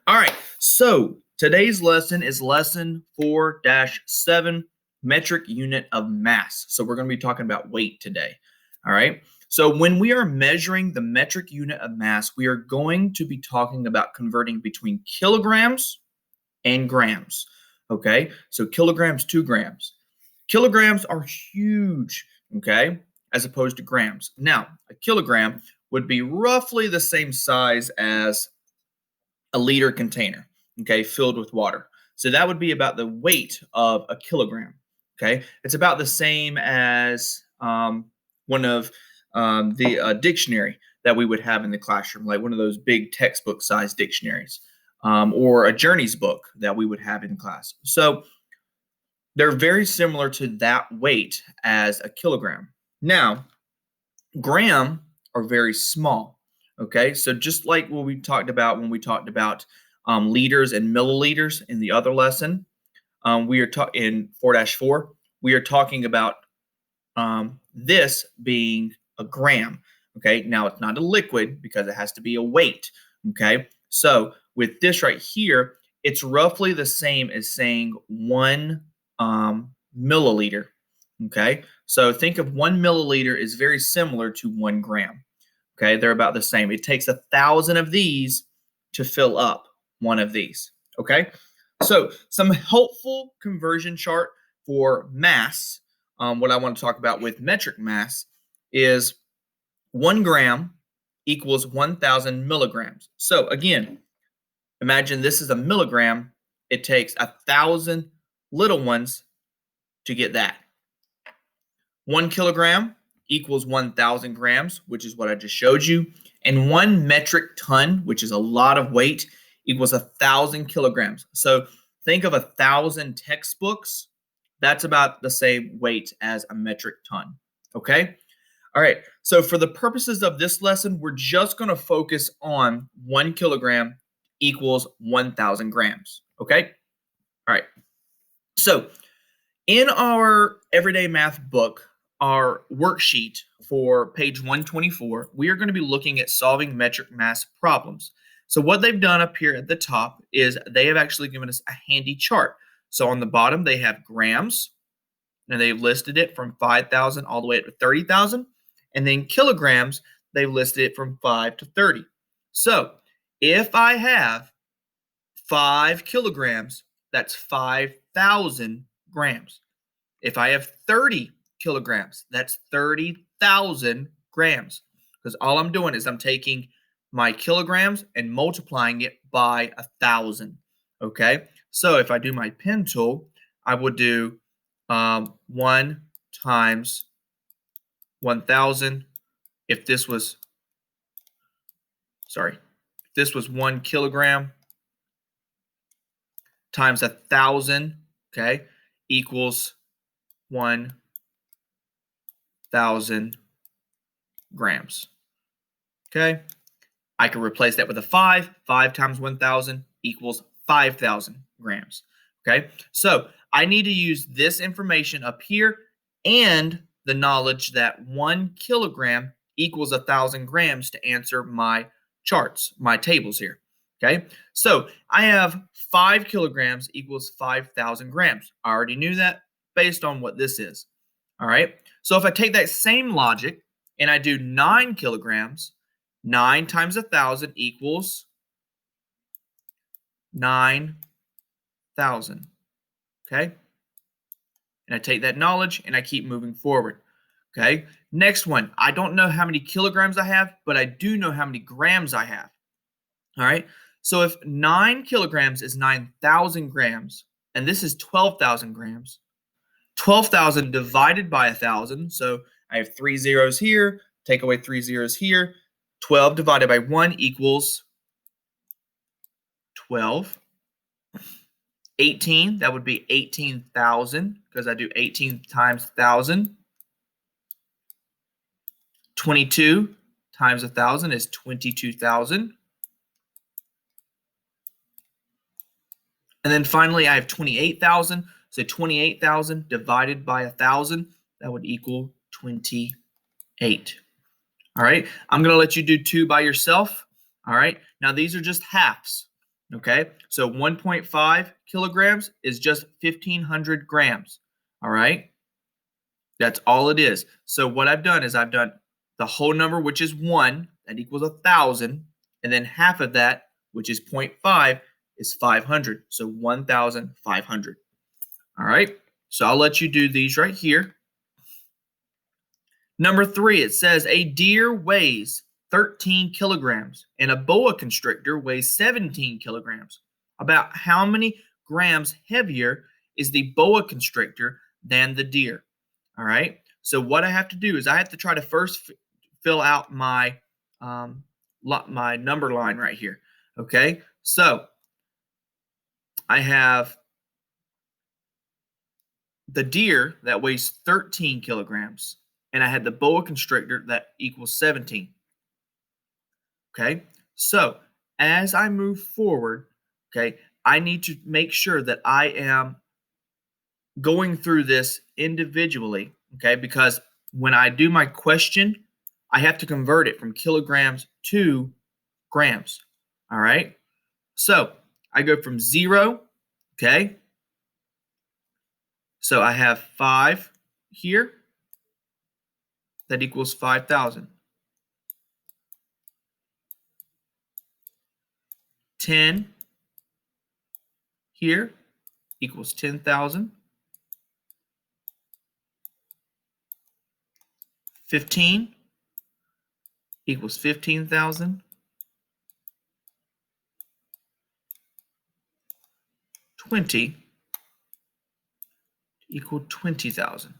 All right, so today's lesson is lesson 4-7, metric unit of mass. So we're going to be talking about weight today. All right, so when we are measuring the metric unit of mass, we are going to be talking about converting between kilograms and grams. Okay, so kilograms to grams. Kilograms are huge, okay, as opposed to grams. Now, a kilogram would be roughly the same size as a liter container, okay, filled with water. So that would be about the weight of a kilogram, okay? It's about the same as one of the dictionary that we would have in the classroom, like one of those big textbook size dictionaries, or a journeys book that we would have in class. So they're very similar to that weight as a kilogram. Now, gram are very small. Okay, so just like what we talked about when we talked about liters and milliliters in the other lesson, we are talking in 4-4. We are talking about this being a gram. Okay, now it's not a liquid because it has to be a weight. Okay, so with this right here, it's roughly the same as saying 1 milliliter. Okay, so think of 1 milliliter is very similar to 1 gram. Okay, they're about the same. It takes 1,000 of these to fill up one of these. Okay, so some helpful conversion chart for mass. What I want to talk about with metric mass is 1 gram equals 1,000 milligrams. So again, imagine this is a milligram. It takes 1,000 little ones to get that. 1 kilogram equals 1,000 grams, which is what I just showed you. And 1 metric ton, which is a lot of weight, equals 1,000 kilograms. So think of 1,000 textbooks. That's about the same weight as a metric ton. Okay? All right. So for the purposes of this lesson, we're just going to focus on 1 kilogram equals 1,000 grams. Okay? All right. So in our everyday math book, our worksheet for page 124, we are going to be looking at solving metric mass problems. So what they've done up here at the top is they have actually given us a handy chart. So on the bottom, they have grams, and they've listed it from 5,000 all the way up to 30,000. And then kilograms, they've listed it from 5 to 30. So if I have 5 kilograms, that's 5,000 grams. If I have 30 kilograms, that's 30,000 grams. Because all I'm doing is I'm taking my kilograms and multiplying it by 1,000. Okay, so if I do my pen tool, I would do 1 times 1,000. If this was 1 kilogram times 1,000, okay, equals 1,000 grams. Okay, I can replace that with a 5. 5 times 1,000 equals 5,000 grams. Okay, so I need to use this information up here and the knowledge that 1 kilogram equals 1,000 grams to answer my charts, my tables here. Okay, so I have 5 kilograms equals 5,000 grams. I already knew that based on what this is. All right, so if I take that same logic and I do 9 kilograms, 9 times 1,000 equals 9,000. Okay, and I take that knowledge and I keep moving forward. Okay, next one. I don't know how many kilograms I have, but I do know how many grams I have. All right, so if 9 kilograms is 9,000 grams, and this is 12,000 grams, 12,000 divided by 1,000, so I have 3 zeros here, take away 3 zeros here, 12 divided by 1 equals 12. 18, that would be 18,000 because I do 18 times 1,000. 22 times 1,000 is 22,000. And then finally, I have 28,000. So 28,000 divided by 1,000, that would equal 28. All right, I'm going to let you do 2 by yourself. All right, now these are just halves. Okay, so 1.5 kilograms is just 1,500 grams. All right, that's all it is. So what I've done is I've done the whole number, which is 1, that equals 1,000, and then half of that, which is 0.5, is 500. So 1,500. All right, so I'll let you do these right here. Number 3, it says a deer weighs 13 kilograms and a boa constrictor weighs 17 kilograms. About how many grams heavier is the boa constrictor than the deer? All right. So what I have to do is I have to try to first fill out my my number line right here. Okay. So I have the deer that weighs 13 kilograms, and I had the boa constrictor that equals 17. Okay. So as I move forward, okay, I need to make sure that I am going through this individually, okay, because when I do my question, I have to convert it from kilograms to grams. All right. So I go from 0, okay. So I have 5 here. That equals 5,000. 10 here equals 10,000. 15 equals 15,000. 20 equal 20,000.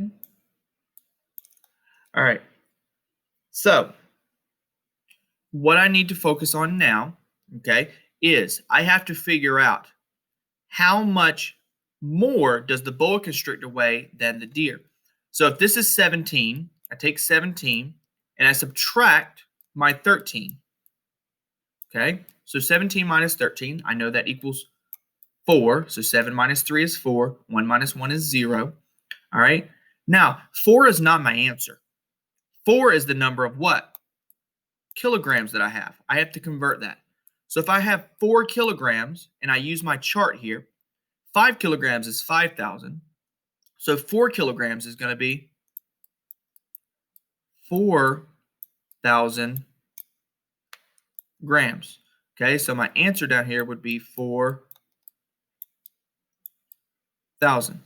Okay. All right. So what I need to focus on now, okay, is I have to figure out how much more does the boa constrictor weigh than the deer. So if this is 17, I take 17 and I subtract my 13. Okay, so 17 minus 13, I know that equals 4. So 7 minus 3 is 4. 1 minus 1 is 0. All right, now 4 is not my answer. 4 is the number of what? Kilograms that I have. I have to convert that. So if I have 4 kilograms and I use my chart here, 5 kilograms is 5,000. So 4 kilograms is going to be 4,000 grams. Okay, so my answer down here would be 4,000.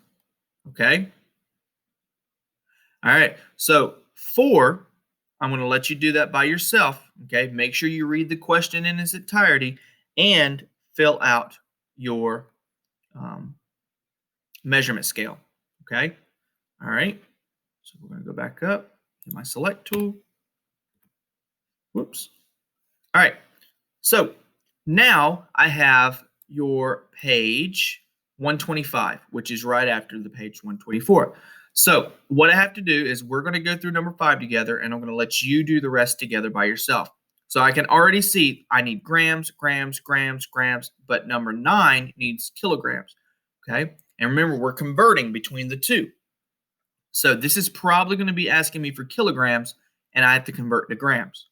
Okay. All right. So 4, I'm going to let you do that by yourself. Okay. Make sure you read the question in its entirety and fill out your measurement scale. Okay. All right. So we're going to go back up to my select tool. Whoops. All right. So now I have your page 125, which is right after the page 124. So what I have to do is we're going to go through number 5 together, and I'm going to let you do the rest together by yourself. So I can already see I need grams, grams, grams, grams, but number 9 needs kilograms. Okay. And remember, we're converting between the two. So this is probably going to be asking me for kilograms, and I have to convert to grams.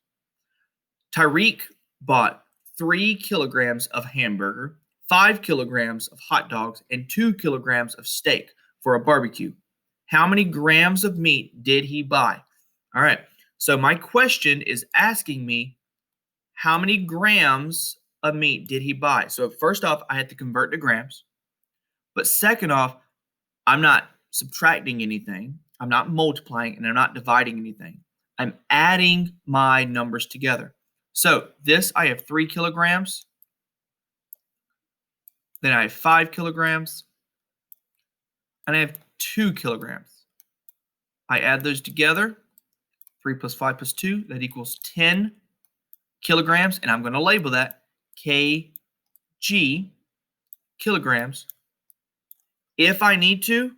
Tyreek bought 3 kilograms of hamburger, 5 kilograms of hot dogs, and 2 kilograms of steak for a barbecue. How many grams of meat did he buy? All right. So my question is asking me how many grams of meat did he buy? So first off, I had to convert to grams. But second off, I'm not subtracting anything. I'm not multiplying, and I'm not dividing anything. I'm adding my numbers together. So this, I have 3 kilograms. Then I have 5 kilograms. And I have 2 kilograms. I add those together. 3 plus 5 plus 2, that equals 10 kilograms. And I'm going to label that kg, kilograms. If I need to,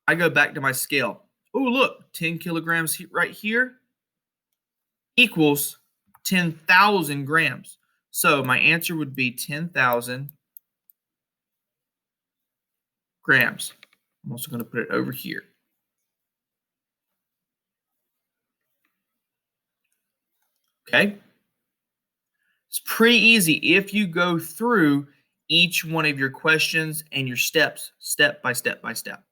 I go back to my scale. Oh, look, 10 kilograms right here equals 10,000 grams. So my answer would be 10,000 grams. I'm also going to put it over here. Okay. pretty easy if you go through each one of your questions and your steps, step by step by step.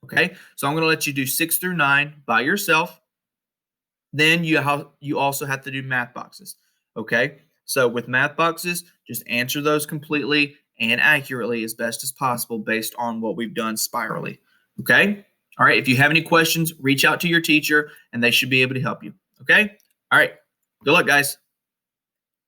Okay, so I'm going to let you do 6 through 9 by yourself. Then you also have to do math boxes. Okay, so with math boxes, just answer those completely and accurately as best as possible based on what we've done spirally. Okay, all right. If you have any questions, reach out to your teacher and they should be able to help you. Okay, all right. Good luck, guys.